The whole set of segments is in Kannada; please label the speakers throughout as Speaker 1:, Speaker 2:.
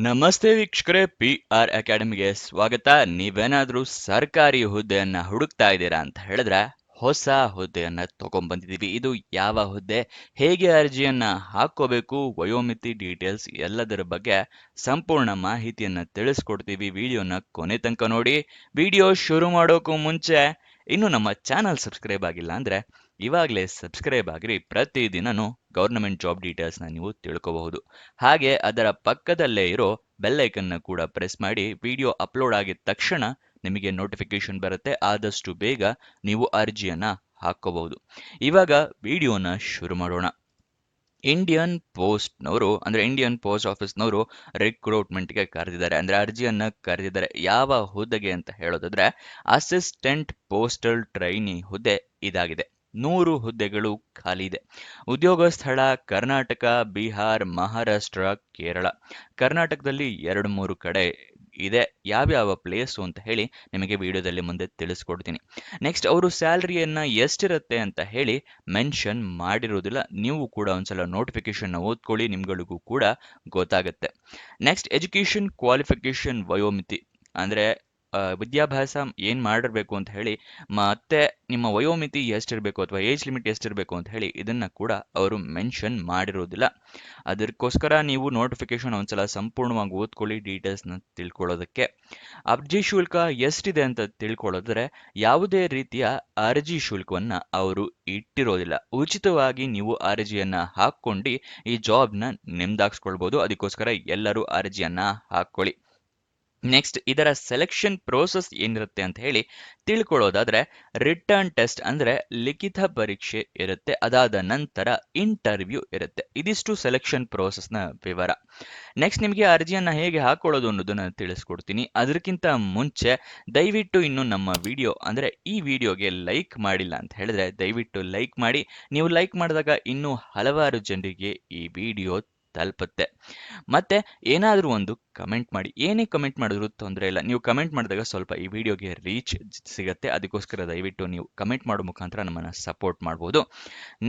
Speaker 1: ನಮಸ್ತೆ ವೀಕ್ಷಕರೇ, PR ಅಕಾಡೆಮಿಗೆ ಸ್ವಾಗತ. ನೀವೇನಾದ್ರೂ ಸರ್ಕಾರಿ ಹುದ್ದೆಯನ್ನ ಹುಡುಕ್ತಾ ಇದ್ದೀರಾ ಅಂತ ಹೇಳಿದ್ರೆ ಹೊಸ ಹುದ್ದೆಯನ್ನ ತಗೊಂಡ್ಬಂದಿದ್ದೀವಿ. ಇದು ಯಾವ ಹುದ್ದೆ, ಹೇಗೆ ಅರ್ಜಿಯನ್ನ ಹಾಕೋಬೇಕು, ವಯೋಮಿತಿ ಡೀಟೇಲ್ಸ್ ಎಲ್ಲದರ ಬಗ್ಗೆ ಸಂಪೂರ್ಣ ಮಾಹಿತಿಯನ್ನ ತಿಳಿಸ್ಕೊಡ್ತೀವಿ. ವಿಡಿಯೋನ ಕೊನೆ ತನಕ ನೋಡಿ. ವಿಡಿಯೋ ಶುರು ಮಾಡೋಕ್ಕೂ ಮುಂಚೆ ಇನ್ನು ನಮ್ಮ ಚಾನಲ್ ಸಬ್ಸ್ಕ್ರೈಬ್ ಆಗಿಲ್ಲ ಅಂದ್ರೆ ಇವಾಗಲೇ ಸಬ್ಸ್ಕ್ರೈಬ್ ಆಗಿರಿ. ಪ್ರತಿದಿನನೂ ಗೌರ್ನಮೆಂಟ್ ಜಾಬ್ ಡೀಟೇಲ್ಸ್ನ ನೀವು ತಿಳ್ಕೋಬಹುದು. ಹಾಗೆ ಅದರ ಪಕ್ಕದಲ್ಲೇ ಇರೋ ಬೆಲ್ ಐಕನ್ನ ಕೂಡ ಪ್ರೆಸ್ ಮಾಡಿ. ವಿಡಿಯೋ ಅಪ್ಲೋಡ್ ಆಗಿದ ತಕ್ಷಣ ನಿಮಗೆ ನೋಟಿಫಿಕೇಶನ್ ಬರುತ್ತೆ. ಆದಷ್ಟು ಬೇಗ ನೀವು ಅರ್ಜಿಯನ್ನ ಹಾಕೋಬಹುದು. ಇವಾಗ ವಿಡಿಯೋನ ಶುರು ಮಾಡೋಣ. ಇಂಡಿಯನ್ ಪೋಸ್ಟ್ನವರು ಅಂದ್ರೆ ಇಂಡಿಯನ್ ಪೋಸ್ಟ್ ಆಫೀಸ್ನವರು ರಿಕ್ರೂಟ್ಮೆಂಟ್ಗೆ ಕರೆದಿದ್ದಾರೆ, ಅಂದ್ರೆ ಅರ್ಜಿಯನ್ನ ಕರೆದಿದ್ದಾರೆ. ಯಾವ ಹುದ್ದೆಗೆ ಅಂತ ಹೇಳೋದಾದ್ರೆ ಅಸಿಸ್ಟೆಂಟ್ ಪೋಸ್ಟಲ್ ಟ್ರೈನಿ ಹುದ್ದೆ ಇದಾಗಿದೆ. 100 ಹುದ್ದೆಗಳು ಖಾಲಿ ಇದೆ. ಉದ್ಯೋಗ ಸ್ಥಳ ಕರ್ನಾಟಕ, ಬಿಹಾರ್, ಮಹಾರಾಷ್ಟ್ರ, ಕೇರಳ. ಕರ್ನಾಟಕದಲ್ಲಿ 2-3 ಕಡೆ ಇದೆ. ಯಾವ್ಯಾವ ಪ್ಲೇಸು ಅಂತ ಹೇಳಿ ನಿಮಗೆ ವಿಡಿಯೋದಲ್ಲಿ ಮುಂದೆ ತಿಳಿಸ್ಕೊಡ್ತೀನಿ. ನೆಕ್ಸ್ಟ್ ಅವರು ಸ್ಯಾಲ್ರಿಯನ್ನ ಎಷ್ಟಿರುತ್ತೆ ಅಂತ ಹೇಳಿ ಮೆನ್ಷನ್ ಮಾಡಿರೋದಿಲ್ಲ. ನೀವು ಕೂಡ ಒಂದ್ಸಲ ನೋಟಿಫಿಕೇಶನ್ ಓದ್ಕೊಳ್ಳಿ, ನಿಮ್ಗಳಿಗೂ ಕೂಡ ಗೊತ್ತಾಗುತ್ತೆ. ನೆಕ್ಸ್ಟ್ ಎಜುಕೇಶನ್ ಕ್ವಾಲಿಫಿಕೇಶನ್ ವಯೋಮಿತಿ ಅಂದ್ರೆ ವಿದ್ಯಾಭ್ಯಾಸ ಏನ್ ಮಾಡಿರ್ಬೇಕು ಅಂತ ಹೇಳಿ, ಮತ್ತೆ ನಿಮ್ಮ ವಯೋಮಿತಿ ಎಷ್ಟಿರಬೇಕು ಅಥವಾ ಏಜ್ ಲಿಮಿಟ್ ಎಷ್ಟಿರಬೇಕು ಅಂತ ಹೇಳಿ ಇದನ್ನ ಕೂಡ ಅವರು ಮೆನ್ಷನ್ ಮಾಡಿರೋದಿಲ್ಲ. ಅದಕ್ಕೋಸ್ಕರ ನೀವು ನೋಟಿಫಿಕೇಶನ್ ಒಂದ್ಸಲ ಸಂಪೂರ್ಣವಾಗಿ ಓದ್ಕೊಳ್ಳಿ ಡೀಟೇಲ್ಸ್ನ ತಿಳ್ಕೊಳ್ಳೋದಕ್ಕೆ. ಅರ್ಜಿ ಶುಲ್ಕ ಎಷ್ಟಿದೆ ಅಂತ ತಿಳ್ಕೊಳ್ಳೋದ್ರೆ ಯಾವುದೇ ರೀತಿಯ ಅರ್ಜಿ ಶುಲ್ಕವನ್ನ ಅವರು ಇಟ್ಟಿರೋದಿಲ್ಲ. ಉಚಿತವಾಗಿ ನೀವು ಅರ್ಜಿಯನ್ನ ಹಾಕೊಂಡು ಈ ಜಾಬ್ನ ನಿಮ್ದಾಗಿಸ್ಕೊಳ್ಬಹುದು. ಅದಕ್ಕೋಸ್ಕರ ಎಲ್ಲರೂ ಅರ್ಜಿಯನ್ನ ಹಾಕೊಳ್ಳಿ. ನೆಕ್ಸ್ಟ್ ಇದರ ಸೆಲೆಕ್ಷನ್ ಪ್ರೋಸೆಸ್ ಏನಿರುತ್ತೆ ಅಂತ ಹೇಳಿ ತಿಳ್ಕೊಳ್ಳೋದಾದ್ರೆ ರಿಟರ್ನ್ ಟೆಸ್ಟ್ ಅಂದ್ರೆ ಲಿಖಿತ ಪರೀಕ್ಷೆ ಇರುತ್ತೆ. ಅದಾದ ನಂತರ ಇಂಟರ್ವ್ಯೂ ಇರುತ್ತೆ. ಇದಿಷ್ಟು ಸೆಲೆಕ್ಷನ್ ಪ್ರೋಸೆಸ್ನ ವಿವರ. ನೆಕ್ಸ್ಟ್ ನಿಮಗೆ ಅರ್ಜಿಯನ್ನ ಹೇಗೆ ಹಾಕೊಳ್ಳೋದು ಅನ್ನೋದನ್ನ ತಿಳಿಸ್ಕೊಡ್ತೀನಿ. ಅದಕ್ಕಿಂತ ಮುಂಚೆ ದಯವಿಟ್ಟು ಇನ್ನು ನಮ್ಮ ವಿಡಿಯೋ ಅಂದ್ರೆ ಈ ವಿಡಿಯೋಗೆ ಲೈಕ್ ಮಾಡಿಲ್ಲ ಅಂತ ಹೇಳಿದ್ರೆ ದಯವಿಟ್ಟು ಲೈಕ್ ಮಾಡಿ. ನೀವು ಲೈಕ್ ಮಾಡಿದಾಗ ಇನ್ನೂ ಹಲವಾರು ಜನರಿಗೆ ಈ ವಿಡಿಯೋ ತಲುಪುತ್ತೆ. ಮತ್ತೆ ಏನಾದರೂ ಒಂದು ಕಮೆಂಟ್ ಮಾಡಿ. ಏನೇ ಕಮೆಂಟ್ ಮಾಡಿದ್ರು ತೊಂದರೆ ಇಲ್ಲ. ನೀವು ಕಮೆಂಟ್ ಮಾಡಿದಾಗ ಸ್ವಲ್ಪ ಈ ವಿಡಿಯೋಗೆ ರೀಚ್ ಸಿಗುತ್ತೆ. ಅದಕ್ಕೋಸ್ಕರ ದಯವಿಟ್ಟು ನೀವು ಕಮೆಂಟ್ ಮಾಡೋ ಮುಖಾಂತರ ನಮ್ಮನ್ನ ಸಪೋರ್ಟ್ ಮಾಡ್ಬೋದು.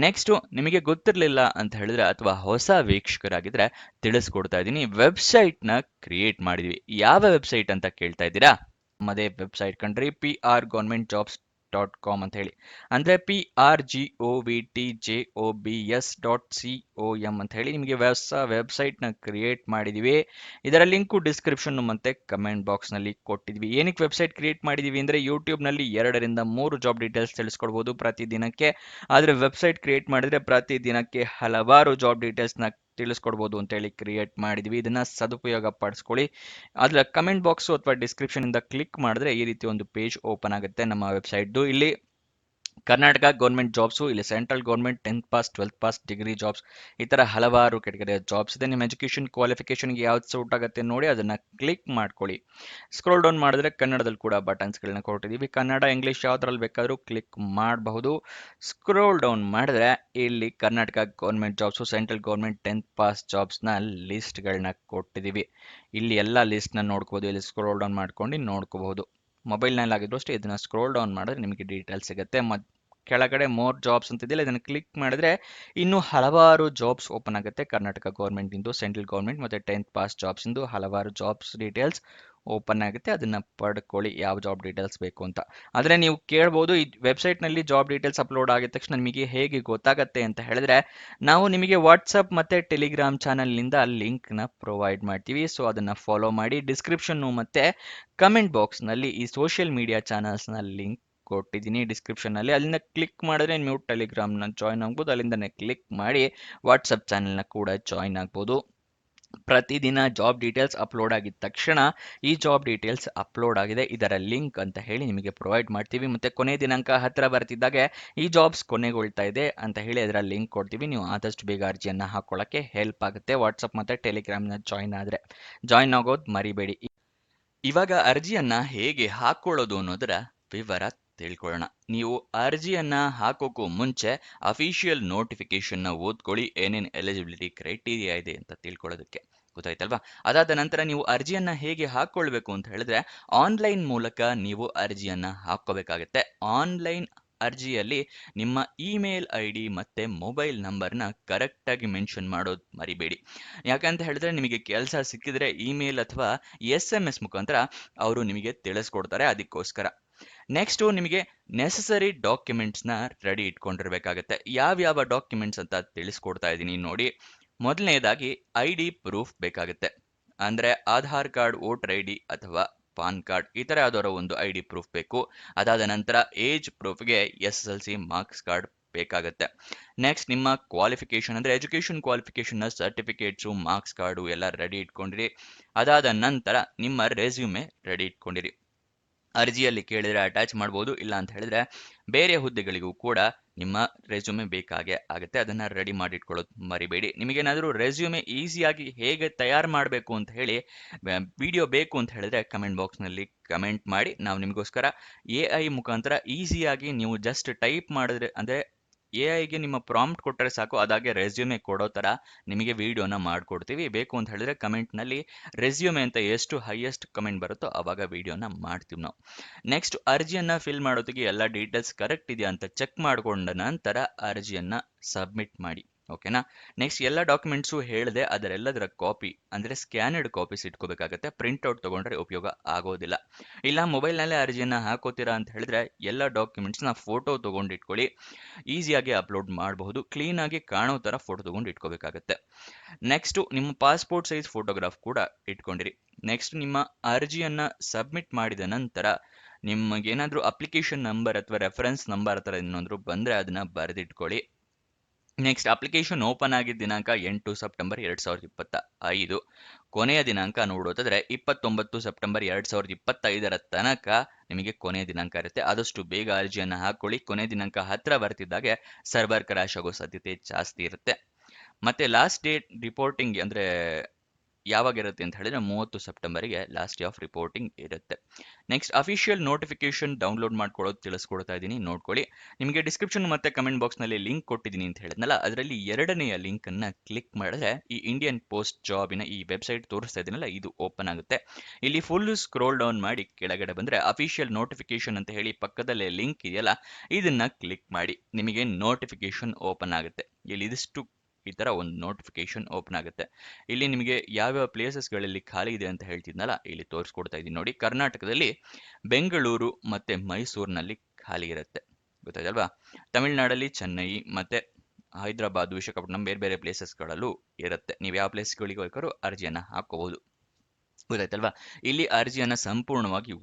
Speaker 1: ನೆಕ್ಸ್ಟ್ ನಿಮಗೆ ಗೊತ್ತಿರಲಿಲ್ಲ ಅಂತ ಹೇಳಿದ್ರೆ ಅಥವಾ ಹೊಸ ವೀಕ್ಷಕರಾಗಿದ್ರೆ ತಿಳಿಸ್ಕೊಡ್ತಾ ಇದ್ದೀನಿ. ವೆಬ್ಸೈಟ್ನ ಕ್ರಿಯೇಟ್ ಮಾಡಿದ್ವಿ. ಯಾವ ವೆಬ್ಸೈಟ್ ಅಂತ ಕೇಳ್ತಾ ಇದ್ದೀರಾ? ನಮ್ಮದೇ ವೆಬ್ಸೈಟ್ ಕಣ್ರಿ, prgovernmentjobs.com ಅಂತ ಹೇಳಿ. ಅಂದ್ರೆ prgovtjobs.com ಅಂತ ಹೇಳಿ ನಿಮಗೆ ಹೊಸ ವೆಬ್ಸೈಟ್ ನ ಕ್ರಿಯೇಟ್ ಮಾಡಿದೀವಿ. ಇದರ ಲಿಂಕು ಡಿಸ್ಕ್ರಿಪ್ಷನ್ ಮತ್ತೆ ಕಮೆಂಟ್ ಬಾಕ್ಸ್ ನಲ್ಲಿ ಕೊಟ್ಟಿದ್ವಿ. ಏನಕ್ಕೆ ವೆಬ್ಸೈಟ್ ಕ್ರಿಯೇಟ್ ಮಾಡಿದೀವಿ ಅಂದ್ರೆ ಯೂಟ್ಯೂಬ್ ನಲ್ಲಿ 2-3 ಜಾಬ್ ಡೀಟೇಲ್ಸ್ ತಿಳಿಸ್ಕೊಡ್ಬೋದು ಪ್ರತಿದಿನಕ್ಕೆ. ಆದ್ರೆ ವೆಬ್ಸೈಟ್ ಕ್ರಿಯೇಟ್ ಮಾಡಿದ್ರೆ ಪ್ರತಿದಿನಕ್ಕೆ ಹಲವಾರು ಜಾಬ್ ಡೀಟೇಲ್ಸ್ ನ ತಿಳಿಸ್ಕೊಡ್ಬೋದು ಅಂತ ಹೇಳಿ ಕ್ರಿಯೇಟ್ ಮಾಡಿದ್ವಿ. ಇದನ್ನ ಸದುಪಯೋಗ ಪಡಿಸ್ಕೊಳ್ಳಿ. ಅದ್ರ ಕಮೆಂಟ್ ಬಾಕ್ಸ್ ಅಥವಾ ಡಿಸ್ಕ್ರಿಪ್ಷನ್ ಇಂದ ಕ್ಲಿಕ್ ಮಾಡಿದ್ರೆ ಈ ರೀತಿ ಒಂದು ಪೇಜ್ ಓಪನ್ ಆಗುತ್ತೆ ನಮ್ಮ ವೆಬ್ಸೈಟ್. ಇಲ್ಲಿ ಕರ್ನಾಟಕ ಗೌರ್ಮೆಂಟ್ ಜಾಬ್ಸು, ಇಲ್ಲಿ central government 10th pass 12th pass degree jobs, ಈ ತರ ಹಲವಾರು ಕೆಟಗರಿಯ ಜಾಬ್ಸ್ ಇದೆ. ನಿಮ್ಮ ಎಜುಕೇಶನ್ ಕ್ವಾಲಿಫಿಕೇಶನ್ಗೆ ಯಾವ್ದು ಸೂಟ್ ಆಗುತ್ತೆ ನೋಡಿ ಅದನ್ನ ಕ್ಲಿಕ್ ಮಾಡ್ಕೊಳ್ಳಿ. ಸ್ಕ್ರೋಲ್ ಡೌನ್ ಮಾಡಿದ್ರೆ ಕನ್ನಡದಲ್ಲಿ ಕೂಡ ಬಟನ್ಸ್ಗಳನ್ನ ಕೊಟ್ಟಿದ್ದೀವಿ. ಕನ್ನಡ ಇಂಗ್ಲಿಷ್ ಯಾವ್ದ್ರಲ್ಲಿ ಬೇಕಾದ್ರೂ ಕ್ಲಿಕ್ ಮಾಡಬಹುದು. ಸ್ಕ್ರೋಲ್ ಡೌನ್ ಮಾಡಿದ್ರೆ ಇಲ್ಲಿ Karnataka government jobs, central government 10th pass ಜಾಬ್ಸ್ನ ಲಿಸ್ಟ್ಗಳನ್ನ ಕೊಟ್ಟಿದ್ದೀವಿ. ಇಲ್ಲಿ ಎಲ್ಲ ಲಿಸ್ಟ್ನ ನೋಡ್ಕೋಬಹುದು. ಇಲ್ಲಿ ಸ್ಕ್ರೋಲ್ ಡೌನ್ ಮಾಡ್ಕೊಂಡು ನೋಡ್ಕೋಬಹುದು. ಮೊಬೈಲ್ನಲ್ಲಿ ಆಗಿದ್ರು ಅಷ್ಟೇ ಇದನ್ನ ಸ್ಕ್ರೋಲ್ ಡೌನ್ ಮಾಡಿದ್ರೆ ನಿಮಗೆ ಡೀಟೇಲ್ಸ್ ಸಿಗುತ್ತೆ. ಕೆಳಗಡೆ ಮೋರ್ ಜಾಬ್ಸ್ ಅಂತಿದೆಯಲ್ಲ ಇದನ್ನು ಕ್ಲಿಕ್ ಮಾಡಿದ್ರೆ ಇನ್ನೂ ಹಲವಾರು ಜಾಬ್ಸ್ ಓಪನ್ ಆಗುತ್ತೆ. ಕರ್ನಾಟಕ ಗೌರ್ಮೆಂಟ್ ಇಂದು, ಸೆಂಟ್ರಲ್ ಗೌರ್ಮೆಂಟ್ ಮತ್ತೆ 10th ಪಾಸ್ ಜಾಬ್ಸ್ ಇಂದು ಹಲವಾರು ಜಾಬ್ಸ್ ಡೀಟೇಲ್ಸ್ ಓಪನ್ ಆಗುತ್ತೆ. ಅದನ್ನ ಪಡ್ಕೊಳ್ಳಿ ಯಾವ ಜಾಬ್ ಡೀಟೇಲ್ಸ್ ಬೇಕು ಅಂತ. ಆದ್ರೆ ನೀವು ಕೇಳ್ಬೋದು, ಈ ವೆಬ್ಸೈಟ್ ನಲ್ಲಿ ಜಾಬ್ ಡೀಟೇಲ್ಸ್ ಅಪ್ಲೋಡ್ ಆಗಿದ ತಕ್ಷಣ ನಿಮಗೆ ಹೇಗೆ ಗೊತ್ತಾಗತ್ತೆ ಅಂತ ಹೇಳಿದ್ರೆ ನಾವು ನಿಮಗೆ ವಾಟ್ಸಪ್ ಮತ್ತೆ ಟೆಲಿಗ್ರಾಮ್ ಚಾನಲ್ ನಿಂದ ಲಿಂಕ್ ನ ಪ್ರೊವೈಡ್ ಮಾಡ್ತೀವಿ. ಸೊ ಅದನ್ನ ಫಾಲೋ ಮಾಡಿ. ಡಿಸ್ಕ್ರಿಪ್ಷನ್ ಮತ್ತೆ ಕಮೆಂಟ್ ಬಾಕ್ಸ್ ನಲ್ಲಿ ಈ ಸೋಷಿಯಲ್ ಮೀಡಿಯಾ ಚಾನಲ್ಸ್ ನ ಲಿಂಕ್ ಕೊಟ್ಟಿದ್ದೀನಿ ಡಿಸ್ಕ್ರಿಪ್ಷನ್ ನಲ್ಲಿ. ಅಲ್ಲಿಂದ ಕ್ಲಿಕ್ ಮಾಡಿದ್ರೆ ನೀವು ಟೆಲಿಗ್ರಾಮ್ನ ಜಾಯ್ನ್ ಆಗ್ಬೋದು. ಅಲ್ಲಿಂದನೇ ಕ್ಲಿಕ್ ಮಾಡಿ ವಾಟ್ಸಪ್ ಚಾನೆಲ್ನ ಕೂಡ ಜಾಯ್ನ್ ಆಗ್ಬೋದು. ಪ್ರತಿದಿನ ಜಾಬ್ ಡೀಟೇಲ್ಸ್ ಅಪ್ಲೋಡ್ ಆಗಿದ ತಕ್ಷಣ ಈ ಜಾಬ್ ಡೀಟೇಲ್ಸ್ ಅಪ್ಲೋಡ್ ಆಗಿದೆ, ಇದರ ಲಿಂಕ್ ಅಂತ ಹೇಳಿ ನಿಮಗೆ ಪ್ರೊವೈಡ್ ಮಾಡ್ತೀವಿ. ಮತ್ತೆ ಕೊನೆ ದಿನಾಂಕ ಹತ್ರ ಬರ್ತಿದ್ದಾಗೆ ಈ ಜಾಬ್ಸ್ ಕೊನೆಗೊಳ್ತಾ ಇದೆ ಅಂತ ಹೇಳಿ ಅದರ ಲಿಂಕ್ ಕೊಡ್ತೀವಿ. ನೀವು ಆದಷ್ಟು ಬೇಗ ಅರ್ಜಿಯನ್ನ ಹಾಕೊಳ್ಳಕ್ಕೆ ಹೆಲ್ಪ್ ಆಗುತ್ತೆ. ವಾಟ್ಸಪ್ ಮತ್ತೆ ಟೆಲಿಗ್ರಾಮ್ನ ಜಾಯ್ನ್ ಆಗೋದು ಮರಿಬೇಡಿ. ಇವಾಗ ಅರ್ಜಿಯನ್ನ ಹೇಗೆ ಹಾಕೊಳ್ಳೋದು ಅನ್ನೋದರ ವಿವರ ತಿಳ್ಕೊಳ್ಳೋಣ. ನೀವು ಅರ್ಜಿಯನ್ನ ಹಾಕೋಕ್ಕೂ ಮುಂಚೆ ಅಫಿಷಿಯಲ್ ನೋಟಿಫಿಕೇಶನ್ ಓದ್ಕೊಳ್ಳಿ. ಏನೇನು ಎಲಿಜಿಬಿಲಿಟಿ ಕ್ರೈಟೀರಿಯಾ ಇದೆ ಅಂತ ತಿಳ್ಕೊಳ್ಳೋದಕ್ಕೆ. ಗೊತ್ತಾಯ್ತಲ್ವಾ? ಅದಾದ ನಂತರ ನೀವು ಅರ್ಜಿಯನ್ನ ಹೇಗೆ ಹಾಕೊಳ್ಬೇಕು ಅಂತ ಹೇಳಿದ್ರೆ ಆನ್ಲೈನ್ ಮೂಲಕ ನೀವು ಅರ್ಜಿಯನ್ನ ಹಾಕೋಬೇಕಾಗತ್ತೆ. ಆನ್ಲೈನ್ ಅರ್ಜಿಯಲ್ಲಿ ನಿಮ್ಮ ಇಮೇಲ್ ಐ ಡಿ ಮತ್ತೆ ಮೊಬೈಲ್ ನಂಬರ್ನ ಕರೆಕ್ಟಾಗಿ ಮೆನ್ಷನ್ ಮಾಡೋದು ಮರಿಬೇಡಿ. ಯಾಕಂತ ಹೇಳಿದ್ರೆ ನಿಮಗೆ ಕೆಲಸ ಸಿಕ್ಕಿದ್ರೆ ಇಮೇಲ್ ಅಥವಾ SMS ಮುಖಾಂತರ ಅವರು ನಿಮಗೆ ತಿಳಿಸ್ಕೊಡ್ತಾರೆ, ಅದಕ್ಕೋಸ್ಕರ. ನೆಕ್ಸ್ಟು ನಿಮಗೆ ನೆಸಸರಿ ಡಾಕ್ಯುಮೆಂಟ್ಸ್ನ ರೆಡಿ ಇಟ್ಕೊಂಡಿರ್ಬೇಕಾಗತ್ತೆ. ಯಾವ್ಯಾವ ಡಾಕ್ಯುಮೆಂಟ್ಸ್ ಅಂತ ತಿಳಿಸ್ಕೊಡ್ತಾ ಇದ್ದೀನಿ ನೋಡಿ. ಮೊದಲನೇದಾಗಿ ಐ ಡಿ ಪ್ರೂಫ್ ಬೇಕಾಗುತ್ತೆ. ಅಂದರೆ Aadhaar card, voter I D ಅಥವಾ ಪಾನ್ ಕಾರ್ಡ್ ಈ ಥರ ಯಾವ್ದಾದ್ರು ಒಂದು ಐ ಡಿ ಪ್ರೂಫ್ ಬೇಕು. ಅದಾದ ನಂತರ ಏಜ್ ಪ್ರೂಫ್ಗೆ SSLC ಮಾರ್ಕ್ಸ್ ಕಾರ್ಡ್ ಬೇಕಾಗುತ್ತೆ. ನೆಕ್ಸ್ಟ್ ನಿಮ್ಮ ಕ್ವಾಲಿಫಿಕೇಶನ್ ಅಂದರೆ ಎಜುಕೇಷನ್ ಕ್ವಾಲಿಫಿಕೇಷನ್ನ ಸರ್ಟಿಫಿಕೇಟ್ಸು, ಮಾರ್ಕ್ಸ್ ಕಾರ್ಡು ಎಲ್ಲ ರೆಡಿ ಇಟ್ಕೊಂಡಿರಿ. ಅದಾದ ನಂತರ ನಿಮ್ಮ ರೆಸ್ಯೂಮೆ ರೆಡಿ ಇಟ್ಕೊಂಡಿರಿ. ಅರ್ಜಿಯಲ್ಲಿ ಕೇಳಿದರೆ ಅಟ್ಯಾಚ್ ಮಾಡ್ಬೋದು, ಇಲ್ಲ ಅಂತ ಹೇಳಿದ್ರೆ ಬೇರೆ ಹುದ್ದೆಗಳಿಗೂ ಕೂಡ ನಿಮ್ಮ ರೆಸ್ಯೂಮೆ ಬೇಕಾಗೇ ಆಗುತ್ತೆ. ಅದನ್ನು ರೆಡಿ ಮಾಡಿಟ್ಕೊಳ್ಳೋದು ಮರಿಬೇಡಿ. ನಿಮಗೇನಾದರೂ ರೆಸ್ಯೂಮೆ ಈಸಿಯಾಗಿ ಹೇಗೆ ತಯಾರು ಮಾಡಬೇಕು ಅಂತ ಹೇಳಿ ವಿಡಿಯೋ ಬೇಕು ಅಂತ ಹೇಳಿದ್ರೆ ಕಮೆಂಟ್ ಬಾಕ್ಸ್ನಲ್ಲಿ ಕಮೆಂಟ್ ಮಾಡಿ. ನಾವು ನಿಮಗೋಸ್ಕರ AI ಮುಖಾಂತರ ಈಸಿಯಾಗಿ ನೀವು ಜಸ್ಟ್ ಟೈಪ್ ಮಾಡಿದ್ರೆ, ಅಂದರೆ AIಗೆ ನಿಮ್ಮ ಪ್ರಾಂಪ್ಟ್ ಕೊಟ್ಟರೆ ಸಾಕು, ಅದಾಗೆ ರೆಸ್ಯೂಮೆ ಕೊಡೋ ಥರ ನಿಮಗೆ ವಿಡಿಯೋನ ಮಾಡಿಕೊಡ್ತೀವಿ. ಬೇಕು ಅಂತ ಹೇಳಿದ್ರೆ ಕಮೆಂಟ್ನಲ್ಲಿ ರೆಸ್ಯೂಮೆ ಅಂತ ಎಷ್ಟು ಹೈಯೆಸ್ಟ್ ಕಮೆಂಟ್ ಬರುತ್ತೋ ಆವಾಗ ವಿಡಿಯೋನ ಮಾಡ್ತೀವಿ ನಾವು. ನೆಕ್ಸ್ಟ್ ಅರ್ಜಿಯನ್ನು ಫಿಲ್ ಮಾಡೋದಕ್ಕೆ ಎಲ್ಲ ಡೀಟೇಲ್ಸ್ ಕರೆಕ್ಟ್ ಇದೆಯಾ ಅಂತ ಚೆಕ್ ಮಾಡಿಕೊಂಡ ನಂತರ ಅರ್ಜಿಯನ್ನು ಸಬ್ಮಿಟ್ ಮಾಡಿ. ಓಕೆನಾ. ನೆಕ್ಸ್ಟ್ ಎಲ್ಲ ಡಾಕ್ಯುಮೆಂಟ್ಸು ಹೇಳಿದೆ, ಅದರೆಲ್ಲದರ ಕಾಪಿ ಅಂದರೆ ಸ್ಕ್ಯಾನರ್ಡ್ ಕಾಪೀಸ್ ಇಟ್ಕೋಬೇಕಾಗತ್ತೆ. ಪ್ರಿಂಟ್ಔಟ್ ತೊಗೊಂಡ್ರೆ ಉಪಯೋಗ ಆಗೋದಿಲ್ಲ. ಇಲ್ಲ ಮೊಬೈಲ್ನಲ್ಲೇ ಅರ್ಜಿಯನ್ನು ಹಾಕೋತೀರಾ ಅಂತ ಹೇಳಿದ್ರೆ ಎಲ್ಲ ಡಾಕ್ಯುಮೆಂಟ್ಸ್ನ ಫೋಟೋ ತೊಗೊಂಡು ಇಟ್ಕೊಳ್ಳಿ. ಈಸಿಯಾಗಿ ಅಪ್ಲೋಡ್ ಮಾಡಬಹುದು. ಕ್ಲೀನಾಗಿ ಕಾಣೋ ಥರ ಫೋಟೋ ತೊಗೊಂಡು ಇಟ್ಕೋಬೇಕಾಗತ್ತೆ. ನೆಕ್ಸ್ಟು ನಿಮ್ಮ ಪಾಸ್ಪೋರ್ಟ್ ಸೈಜ್ ಫೋಟೋಗ್ರಾಫ್ ಕೂಡ ಇಟ್ಕೊಂಡಿರಿ. ನೆಕ್ಸ್ಟ್ ನಿಮ್ಮ ಅರ್ಜಿಯನ್ನು ಸಬ್ಮಿಟ್ ಮಾಡಿದ ನಂತರ ನಿಮಗೇನಾದರೂ ಅಪ್ಲಿಕೇಶನ್ ನಂಬರ್ ಅಥವಾ ರೆಫರೆನ್ಸ್ ನಂಬರ್ ಆ ಥರ ಏನಾದರೂ ಬಂದರೆ ಅದನ್ನು ಬರೆದಿಟ್ಕೊಳ್ಳಿ. ನೆಕ್ಸ್ಟ್ ಅಪ್ಲಿಕೇಶನ್ ಓಪನ್ ಆಗಿದ್ದ ದಿನಾಂಕ 8 ಸೆಪ್ಟೆಂಬರ್ 2025. ಕೊನೆಯ ದಿನಾಂಕ ನೋಡೋದಾದ್ರೆ 29 ಸೆಪ್ಟೆಂಬರ್ 2025 ತನಕ ನಿಮಗೆ ಕೊನೆಯ ದಿನಾಂಕ ಇರುತ್ತೆ. ಆದಷ್ಟು ಬೇಗ ಅರ್ಜಿಯನ್ನು ಹಾಕೊಳ್ಳಿ. ಕೊನೆಯ ದಿನಾಂಕ ಹತ್ತಿರ ಬರ್ತಿದ್ದಾಗೆ ಸರ್ವರ್ ಕ್ರ್ಯಾಶ್ ಆಗೋ ಸಾಧ್ಯತೆ ಜಾಸ್ತಿ ಇರುತ್ತೆ. ಮತ್ತೆ ಲಾಸ್ಟ್ ಡೇಟ್ ರಿಪೋರ್ಟಿಂಗ್ ಅಂದರೆ ಯಾವಾಗ ಇರುತ್ತೆ ಅಂತ ಹೇಳಿದ್ರೆ 30 ಸೆಪ್ಟೆಂಬರಿಗೆ ಲಾಸ್ಟ್ ಡೇ ಆಫ್ ರಿಪೋರ್ಟಿಂಗ್ ಇರುತ್ತೆ. ನೆಕ್ಸ್ಟ್ ಅಫಿಷಿಯಲ್ ನೋಟಿಫಿಕೇಶನ್ ಡೌನ್ಲೋಡ್ ಮಾಡ್ಕೊಳ್ಳೋದು ತಿಳಿಸ್ಕೊಡ್ತಾ ಇದ್ದೀನಿ, ನೋಡ್ಕೊಳ್ಳಿ. ನಿಮಗೆ ಡಿಸ್ಕ್ರಿಪ್ಷನ್ ಮತ್ತೆ ಕಮೆಂಟ್ ಬಾಕ್ಸ್ನಲ್ಲಿ ಲಿಂಕ್ ಕೊಟ್ಟಿದ್ದೀನಿ ಅಂತ ಹೇಳಿದ್ನಲ್ಲ, ಅದರಲ್ಲಿ ಎರಡನೆಯ ಲಿಂಕನ್ನು ಕ್ಲಿಕ್ ಮಾಡಿದ್ರೆ ಈ ಇಂಡಿಯನ್ ಪೋಸ್ಟ್ ಜಾಬಿನ ಈ ವೆಬ್ಸೈಟ್ ತೋರಿಸ್ತಾ ಇದ್ದೀನಲ್ಲ, ಇದು ಓಪನ್ ಆಗುತ್ತೆ. ಇಲ್ಲಿ ಫುಲ್ ಸ್ಕ್ರೋಲ್ ಡೌನ್ ಮಾಡಿ ಕೆಳಗಡೆ ಬಂದರೆ ಅಫಿಷಿಯಲ್ ನೋಟಿಫಿಕೇಶನ್ ಅಂತ ಹೇಳಿ ಪಕ್ಕದಲ್ಲೇ ಲಿಂಕ್ ಇದೆಯಲ್ಲ, ಇದನ್ನ ಕ್ಲಿಕ್ ಮಾಡಿ. ನಿಮಗೆ ನೋಟಿಫಿಕೇಶನ್ ಓಪನ್ ಆಗುತ್ತೆ. ಇಲ್ಲಿ ಇದಿಷ್ಟು ಈ ಥರ ಒಂದು ನೋಟಿಫಿಕೇಶನ್ ಓಪನ್ ಆಗುತ್ತೆ. ಇಲ್ಲಿ ನಿಮಗೆ ಯಾವ್ಯಾವ ಪ್ಲೇಸಸ್ಗಳಲ್ಲಿ ಖಾಲಿ ಇದೆ ಅಂತ ಹೇಳ್ತಿದ್ನಲ್ಲ, ಇಲ್ಲಿ ತೋರಿಸ್ಕೊಡ್ತಾ ಇದ್ದೀನಿ ನೋಡಿ. ಕರ್ನಾಟಕದಲ್ಲಿ ಬೆಂಗಳೂರು ಮತ್ತು ಮೈಸೂರಿನಲ್ಲಿ ಖಾಲಿ ಇರುತ್ತೆ, ಗೊತ್ತಾಯ್ತಲ್ವಾ. ತಮಿಳುನಾಡಲ್ಲಿ ಚೆನ್ನೈ ಮತ್ತು ಹೈದರಾಬಾದ್, ವಿಶಾಖಪಟ್ಟಣಂ ಬೇರೆ ಬೇರೆ ಪ್ಲೇಸಸ್ಗಳಲ್ಲೂ ಇರುತ್ತೆ. ನೀವು ಯಾವ ಪ್ಲೇಸ್ಗಳಿಗೆ ಬೇಕಾದ್ರೂ ಅರ್ಜಿಯನ್ನು ಹಾಕೋಬಹುದು, ಗೊತ್ತಾಯ್ತಲ್ವಾ. ಇಲ್ಲಿ ಅರ್ಜಿಯನ್ನು ಸಂಪೂರ್ಣವಾಗಿ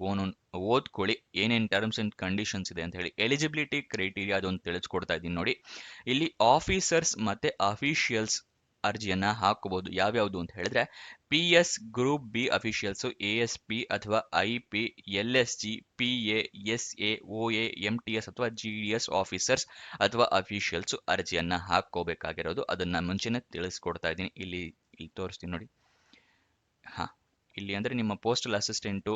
Speaker 1: ಓದ್ಕೊಳ್ಳಿ. ಏನೇನು ಟರ್ಮ್ಸ್ ಅಂಡ್ ಕಂಡೀಷನ್ಸ್ ಇದೆ ಅಂತ ಹೇಳಿ, ಎಲಿಜಿಬಿಲಿಟಿ ಕ್ರೈಟೀರಿಯಾ ಅದೊಂದು ತಿಳಿಸ್ಕೊಡ್ತಾ ಇದ್ದೀನಿ ನೋಡಿ. ಇಲ್ಲಿ ಆಫೀಸರ್ಸ್ ಮತ್ತು ಅಫಿಷಿಯಲ್ಸ್ ಅರ್ಜಿಯನ್ನು ಹಾಕೋಬಹುದು. ಯಾವ್ಯಾವುದು ಅಂತ ಹೇಳಿದ್ರೆ PS group B officials, ASP ಅಥವಾ IP, LSG, PA, SA, OA, MTS ಅಥವಾ GDS ಆಫೀಸರ್ಸ್ ಅಥವಾ ಅಫಿಷಿಯಲ್ಸು ಅರ್ಜಿಯನ್ನು ಹಾಕೋಬೇಕಾಗಿರೋದು. ಅದನ್ನು ಮುಂಚೆನೇ ತಿಳಿಸ್ಕೊಡ್ತಾ ಇದ್ದೀನಿ. ಇಲ್ಲಿ ತೋರಿಸ್ತೀನಿ ನೋಡಿ. ಹಾಂ, ಇಲ್ಲಿ ಅಂದರೆ ನಿಮ್ಮ postal assistant,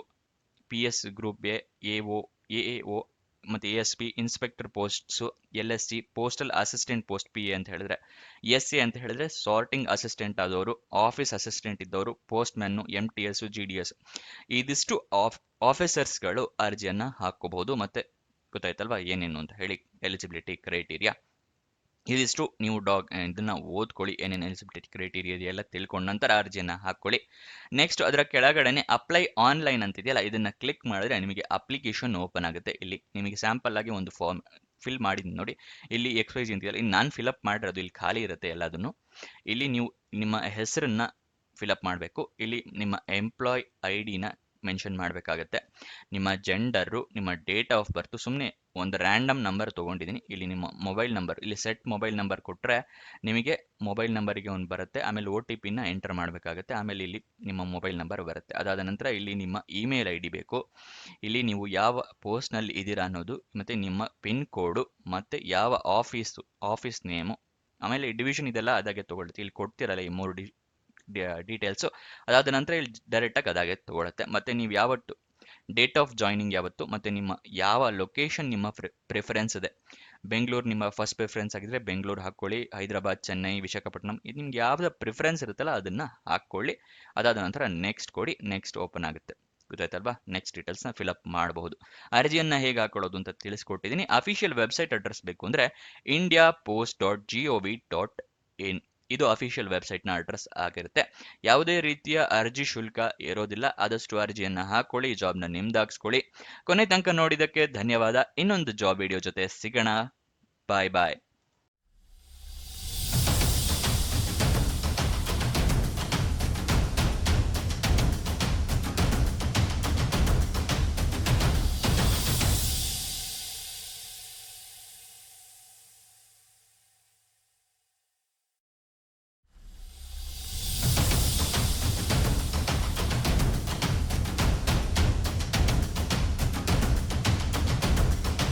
Speaker 1: PS group A, AO, AAO ಮತ್ತು ASP, inspector posts, LSC postal assistant post PA ಅಂತ ಹೇಳಿದ್ರೆ, SA ಅಂತ ಹೇಳಿದ್ರೆ ಸಾರ್ಟಿಂಗ್ ಅಸಿಸ್ಟೆಂಟ್ ಆದವರು, ಆಫೀಸ್ ಅಸಿಸ್ಟೆಂಟ್ ಇದ್ದವರು, ಪೋಸ್ಟ್ ಮ್ಯಾನು, MTS, GDS ಇದಿಷ್ಟು ಆಫೀಸರ್ಸ್ಗಳು ಅರ್ಜಿಯನ್ನು ಹಾಕೋಬಹುದು. ಮತ್ತು ಗೊತ್ತಾಯ್ತಲ್ವಾ ಏನೇನು ಅಂತ ಹೇಳಿ ಎಲಿಜಿಬಿಲಿಟಿ ಕ್ರೈಟೀರಿಯಾ. ಇದಿಷ್ಟು ನೀವು ಇದನ್ನು ಓದ್ಕೊಳ್ಳಿ. ಏನೇನು ಎಲಿಜಿಬಿಲಿಟಿ ಕ್ರೈಟೀರಿಯಾ ಇದೆಯಲ್ಲ ತಿಳ್ಕೊಂಡ ನಂತರ ಅರ್ಜಿಯನ್ನು ಹಾಕ್ಕೊಳ್ಳಿ. ನೆಕ್ಸ್ಟ್ ಅದರ ಕೆಳಗಡೆ ಅಪ್ಲೈ ಆನ್ಲೈನ್ ಅಂತಿದೆಯಲ್ಲ, ಇದನ್ನು ಕ್ಲಿಕ್ ಮಾಡಿದ್ರೆ ನಿಮಗೆ ಅಪ್ಲಿಕೇಶನ್ ಓಪನ್ ಆಗುತ್ತೆ. ಇಲ್ಲಿ ನಿಮಗೆ ಸ್ಯಾಂಪಲ್ ಆಗಿ ಒಂದು ಫಾರ್ಮ್ ಫಿಲ್ ಮಾಡಿದ್ದೀನಿ ನೋಡಿ. ಇಲ್ಲಿ XYZ ಅಂತಿದೆಯಲ್ಲ, ಇಲ್ಲಿ ನಾನು ಫಿಲಪ್ ಮಾಡಿರೋದು, ಇಲ್ಲಿ ಖಾಲಿ ಇರುತ್ತೆ ಎಲ್ಲದನ್ನು. ಇಲ್ಲಿ ನೀವು ನಿಮ್ಮ ಹೆಸರನ್ನು ಫಿಲಪ್ ಮಾಡಬೇಕು. ಇಲ್ಲಿ ನಿಮ್ಮ ಎಂಪ್ಲಾಯ್ ID-ನ ಮೆನ್ಷನ್ ಮಾಡಬೇಕಾಗತ್ತೆ. ನಿಮ್ಮ ಜೆಂಡರು, ನಿಮ್ಮ ಡೇಟ್ ಆಫ್ ಬರ್ತು, ಸುಮ್ಮನೆ ಒಂದು ರ್ಯಾಂಡಮ್ ನಂಬರ್ ತೊಗೊಂಡಿದ್ದೀನಿ. ಇಲ್ಲಿ ನಿಮ್ಮ ಮೊಬೈಲ್ ನಂಬರ್, ಇಲ್ಲಿ ಸೆಟ್ ಮೊಬೈಲ್ ನಂಬರ್ ಕೊಟ್ಟರೆ ನಿಮಗೆ ಮೊಬೈಲ್ ನಂಬರಿಗೆ ಒಂದು ಬರುತ್ತೆ. ಆಮೇಲೆ OTP-ನ ಎಂಟರ್ ಮಾಡಬೇಕಾಗತ್ತೆ. ಆಮೇಲೆ ಇಲ್ಲಿ ನಿಮ್ಮ ಮೊಬೈಲ್ ನಂಬರ್ ಬರುತ್ತೆ. ಅದಾದ ನಂತರ ಇಲ್ಲಿ ನಿಮ್ಮ ಇಮೇಲ್ ID ಬೇಕು. ಇಲ್ಲಿ ನೀವು ಯಾವ ಪೋಸ್ಟ್ನಲ್ಲಿ ಇದ್ದೀರಾ ಅನ್ನೋದು, ಮತ್ತು ನಿಮ್ಮ ಪಿನ್ ಕೋಡು, ಮತ್ತು ಯಾವ ಆಫೀಸ್ ನೇಮು, ಆಮೇಲೆ ಡಿವಿಷನ್ ಇದೆಲ್ಲ ಅದಾಗೆ ತೊಗೊಳುತ್ತೆ. ಇಲ್ಲಿ ಕೊಡ್ತಿರಲ್ಲ ಈ 3 ಡೀಟೇಲ್ಸು. ಅದಾದ ನಂತರ ಇಲ್ಲಿ ಡೈರೆಕ್ಟಾಗಿ ಅದಾಗೆ ತೊಗೊಳುತ್ತೆ. ಮತ್ತು ನೀವು ಯಾವತ್ತು ಡೇಟ್ ಆಫ್ ಜಾಯ್ನಿಂಗ್ ಯಾವತ್ತು, ಮತ್ತು ನಿಮ್ಮ ಯಾವ ಲೊಕೇಶನ್ ನಿಮ್ಮ ಪ್ರಿಫರೆನ್ಸ್ ಇದೆ. ಬೆಂಗಳೂರು ನಿಮ್ಮ ಫಸ್ಟ್ ಪ್ರಿಫರೆನ್ಸ್ ಆಗಿದ್ರೆ ಬೆಂಗಳೂರು ಹಾಕ್ಕೊಳ್ಳಿ. ಹೈದರಾಬಾದ್, ಚೆನ್ನೈ, ವಿಶಾಖಪಟ್ಟಣಂ ಇದು ನಿಮ್ಗೆ ಯಾವ್ದು ಪ್ರಿಫರೆನ್ಸ್ ಇರುತ್ತಲ್ಲ ಅದನ್ನು ಹಾಕ್ಕೊಳ್ಳಿ. ಅದಾದ ನಂತರ ನೆಕ್ಸ್ಟ್ ಕೊಡಿ. ನೆಕ್ಸ್ಟ್ ಓಪನ್ ಆಗುತ್ತೆ. ಗೊತ್ತಾಯ್ತಲ್ವಾ? ನೆಕ್ಸ್ಟ್ ಡೀಟೇಲ್ಸ್ನ ಫಿಲಪ್ ಮಾಡಬಹುದು. ಅರ್ಜಿಯನ್ನ ಹೇಗೆ ಹಾಕೊಳ್ಳೋದು ಅಂತ ತಿಳಿಸ್ಕೊಟ್ಟಿದ್ದೀನಿ. ಅಫಿಷಿಯಲ್ ವೆಬ್ಸೈಟ್ ಅಡ್ರೆಸ್ ಬೇಕು ಅಂದರೆ indiapost.gov.in ಇದು ಅಫಿಷಿಯಲ್ ವೆಬ್ಸೈಟ್ನ ಅಡ್ರೆಸ್ ಆಗಿರುತ್ತೆ. ಯಾವುದೇ ರೀತಿಯ ಅರ್ಜಿ ಶುಲ್ಕ ಇರೋದಿಲ್ಲ. ಆದಷ್ಟು ಅರ್ಜಿಯನ್ನ ಹಾಕೊಳ್ಳಿ, ಜಾಬ್ನ ನಿಮ್ದಾಗಿಸ್ಕೊಳ್ಳಿ. ಕೊನೆ ತನಕ ನೋಡಿದ್ದಕ್ಕೆ ಧನ್ಯವಾದ. ಇನ್ನೊಂದು ಜಾಬ್ ವಿಡಿಯೋ ಜೊತೆ ಸಿಗೋಣ. ಬಾಯ್ ಬಾಯ್.